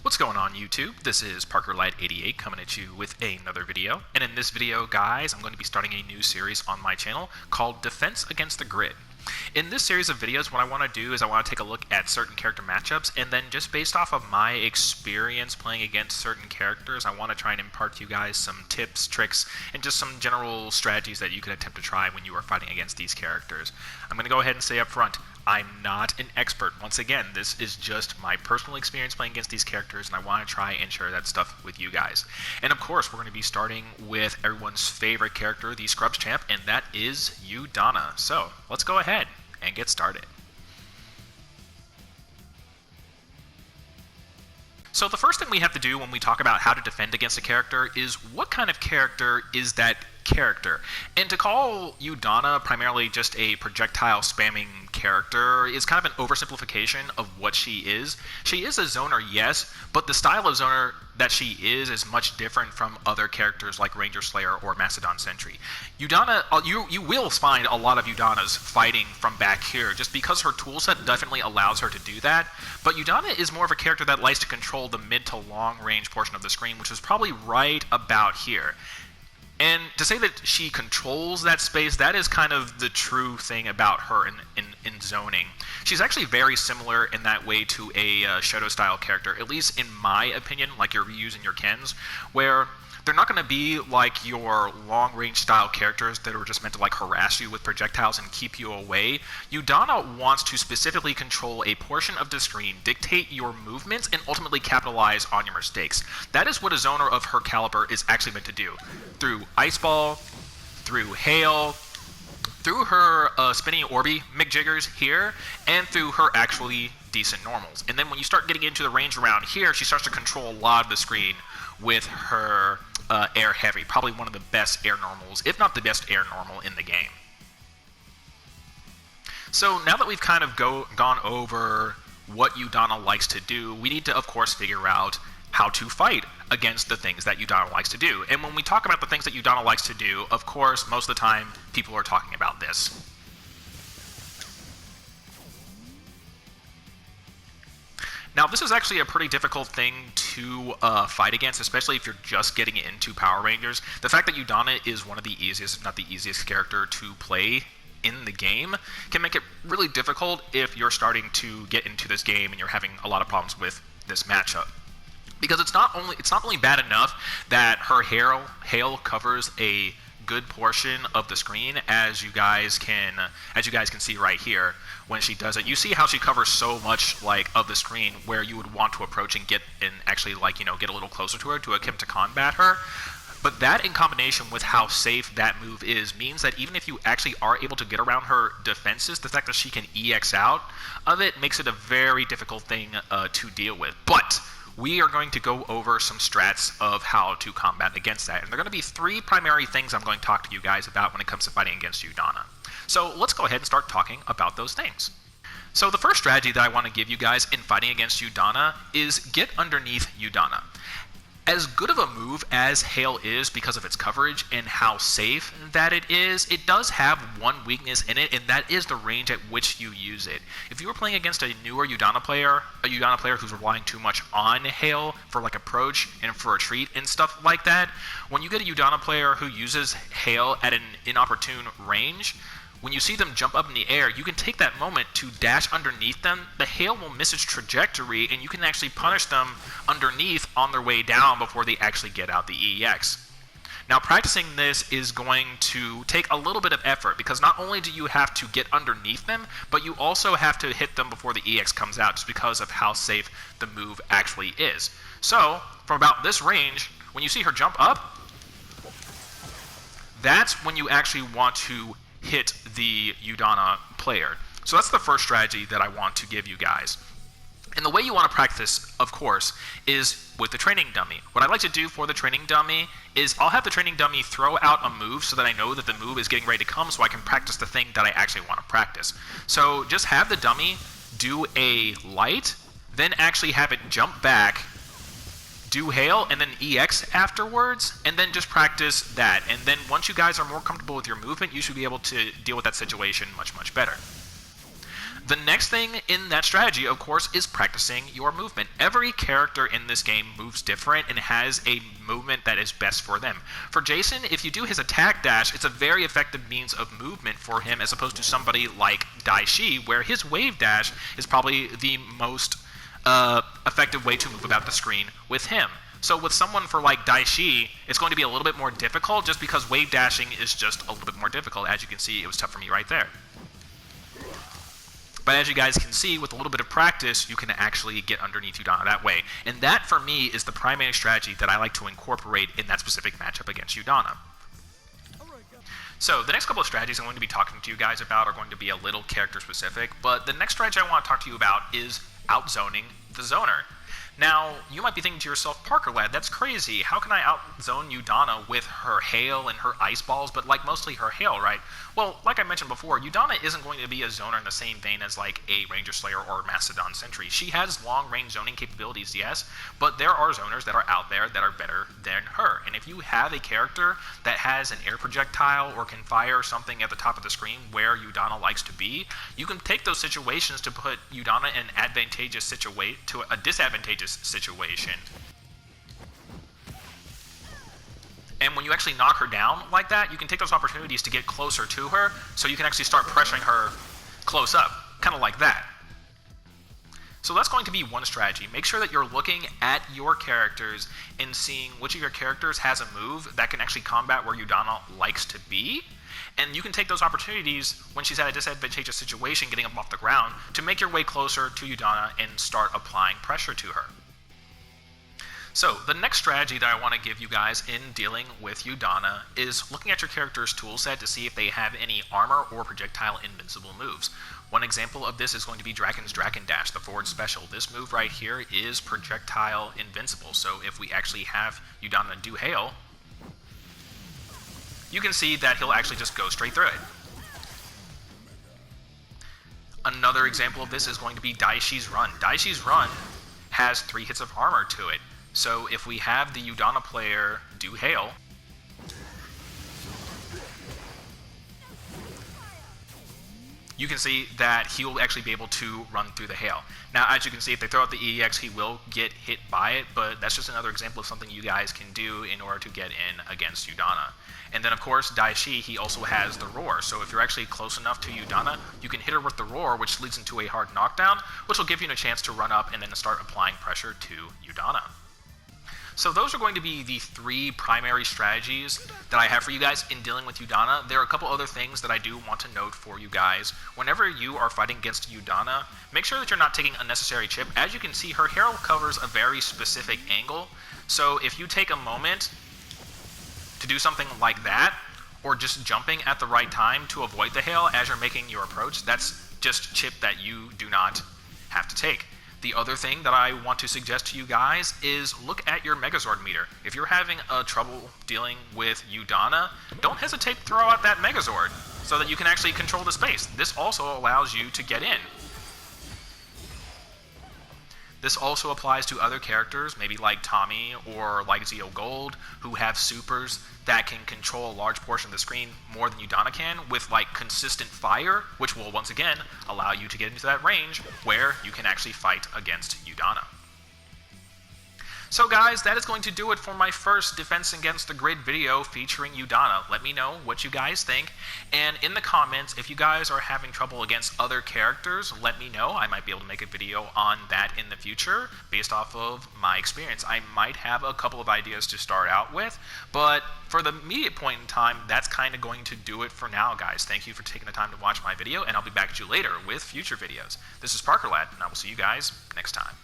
What's going on YouTube? This is ParkerLight88 coming at you with another video. And in this video, guys, I'm going to be starting a new series on my channel called Defense Against the Grid. In this series of videos, what I want to do is I want to take a look at certain character matchups, and then just based off of my experience playing against certain characters, I want to try and impart to you guys some tips, tricks, and just some general strategies that you can attempt to try when you are fighting against these characters. I'm going to go ahead and say up front, I'm not an expert. Once again, this is just my personal experience playing against these characters, and I want to try and share that stuff with you guys. And of course, we're going to be starting with everyone's favorite character, the Scrubs champ, and that is Udonna. So, let's go ahead and get started. So the first thing we have to do when we talk about how to defend against a character is what kind of character is that character. And to call Udonna primarily just a projectile spamming character is kind of an oversimplification of what she is. She is a zoner, yes, but the style of zoner that she is much different from other characters like Ranger Slayer or Mastodon Sentry. Udonna, you will find a lot of Udonnas fighting from back here just because her toolset definitely allows her to do that, but Udonna is more of a character that likes to control the mid to long range portion of the screen, which is probably right about here. And to say that she controls that space, that is kind of the true thing about her in zoning. She's actually very similar in that way to a Shadow style character, at least in my opinion, like your Ryus and your Kens, where they're not going to be like your long-range style characters that are just meant to like harass you with projectiles and keep you away. Udonna wants to specifically control a portion of the screen, dictate your movements, and ultimately capitalize on your mistakes. That is what a zoner of her caliber is actually meant to do. Through Ice Ball, through Hail, through her spinning Orby McJiggers here, and through her actually decent normals. And then when you start getting into the range around here, she starts to control a lot of the screen with her air heavy, probably one of the best air normals, if not the best air normal in the game. So now that we've kind of gone over what Udonna likes to do, we need to, of course, figure out how to fight against the things that Udonna likes to do. And when we talk about the things that Udonna likes to do, of course, most of the time, people are talking about this. Now, this is actually a pretty difficult thing to fight against, especially if you're just getting into Power Rangers. The fact that Udonna is one of the easiest, if not the easiest character to play in the game can make it really difficult if you're starting to get into this game and you're having a lot of problems with this matchup. Because it's not only bad enough that her hail covers a good portion of the screen, as you guys can see right here when she does it. You see how she covers so much like of the screen where you would want to approach and get a little closer to her to attempt to combat her. But that in combination with how safe that move is means that even if you actually are able to get around her defenses, the fact that she can EX out of it makes it a very difficult thing to deal with. But we are going to go over some strats of how to combat against that. And there are going to be three primary things I'm going to talk to you guys about when it comes to fighting against Udonna. So let's go ahead and start talking about those things. So the first strategy that I want to give you guys in fighting against Udonna is get underneath Udonna. As good of a move as Hail is because of its coverage and how safe that it is, it does have one weakness in it, and that is the range at which you use it. If you were playing against a newer Udonna player, who's relying too much on Hail for like approach and for retreat and stuff like that, when you get a Udonna player who uses Hail at an inopportune range, when you see them jump up in the air, you can take that moment to dash underneath them. The hail will miss its trajectory, and you can actually punish them underneath on their way down before they actually get out the EX. Now, practicing this is going to take a little bit of effort, because not only do you have to get underneath them, but you also have to hit them before the EX comes out, just because of how safe the move actually is. So, from about this range, when you see her jump up, that's when you actually want to hit the Udonna player. So that's the first strategy that I want to give you guys. And the way you want to practice, of course, is with the training dummy. What I like to do for the training dummy is I'll have the training dummy throw out a move so that I know that the move is getting ready to come so I can practice the thing that I actually want to practice. So just have the dummy do a light, then actually have it jump back, do Hail, and then EX afterwards, and then just practice that. And then once you guys are more comfortable with your movement, you should be able to deal with that situation much, much better. The next thing in that strategy, of course, is practicing your movement. Every character in this game moves different and has a movement that is best for them. For Jason, if you do his attack dash, it's a very effective means of movement for him as opposed to somebody like Daishi, where his wave dash is probably the most effective way to move about the screen with him. So with someone for like Daishi, it's going to be a little bit more difficult just because wave dashing is just a little bit more difficult. As you can see, it was tough for me right there. But as you guys can see, with a little bit of practice, you can actually get underneath Udonna that way. And that, for me, is the primary strategy that I like to incorporate in that specific matchup against Udonna. So the next couple of strategies I'm going to be talking to you guys about are going to be a little character specific, but the next strategy I want to talk to you about is outzoning the zoner. Now, you might be thinking to yourself, Parker lad, that's crazy. How can I outzone Udonna with her hail and her ice balls, but like mostly her hail, right? Well, like I mentioned before, Udonna isn't going to be a zoner in the same vein as like a Ranger Slayer or Mastodon Sentry. She has long-range zoning capabilities, yes, but there are zoners that are out there that are better than her. And if you have a character that has an air projectile or can fire something at the top of the screen where Udonna likes to be, you can take those situations to put Udonna in a disadvantageous situation. And when you actually knock her down like that, you can take those opportunities to get closer to her, so you can actually start pressuring her close up, kind of like that. So that's going to be one strategy. Make sure that you're looking at your characters and seeing which of your characters has a move that can actually combat where Udonna likes to be. And you can take those opportunities when she's at a disadvantageous situation, getting up off the ground, to make your way closer to Udonna and start applying pressure to her. So the next strategy that I want to give you guys in dealing with Udonna is looking at your character's toolset to see if they have any armor or projectile invincible moves. One example of this is going to be Draken's Draken Dash, the forward special. This move right here is projectile invincible, so if we actually have Udonna do hail, you can see that he'll actually just go straight through it. Another example of this is going to be Daishi's Run. Daishi's Run has 3 hits of armor to it. So if we have the Udonna player do hail, you can see that he will actually be able to run through the hail. Now, as you can see, if they throw out the EX, he will get hit by it, but that's just another example of something you guys can do in order to get in against Udonna. And then, of course, Daishi, he also has the Roar. So if you're actually close enough to Udonna, you can hit her with the Roar, which leads into a hard knockdown, which will give you a chance to run up and then start applying pressure to Udonna. So those are going to be the 3 primary strategies that I have for you guys in dealing with Udonna. There are a couple other things that I do want to note for you guys. Whenever you are fighting against Udonna, make sure that you're not taking unnecessary chip. As you can see, her hair covers a very specific angle. So if you take a moment to do something like that, or just jumping at the right time to avoid the hail as you're making your approach, that's just chip that you do not have to take. The other thing that I want to suggest to you guys is look at your Megazord meter. If you're having trouble dealing with Udonna, don't hesitate to throw out that Megazord so that you can actually control the space. This also allows you to get in. This also applies to other characters, maybe like Tommy or like Zeo Gold, who have supers that can control a large portion of the screen more than Udonna can with like consistent fire, which will once again allow you to get into that range where you can actually fight against Udonna. So guys, that is going to do it for my first Defense Against the Grid video featuring Udonna. Let me know what you guys think, and in the comments, if you guys are having trouble against other characters, let me know. I might be able to make a video on that in the future based off of my experience. I might have a couple of ideas to start out with, but for the immediate point in time, that's kind of going to do it for now, guys. Thank you for taking the time to watch my video, and I'll be back at you later with future videos. This is Parker Lad, and I will see you guys next time.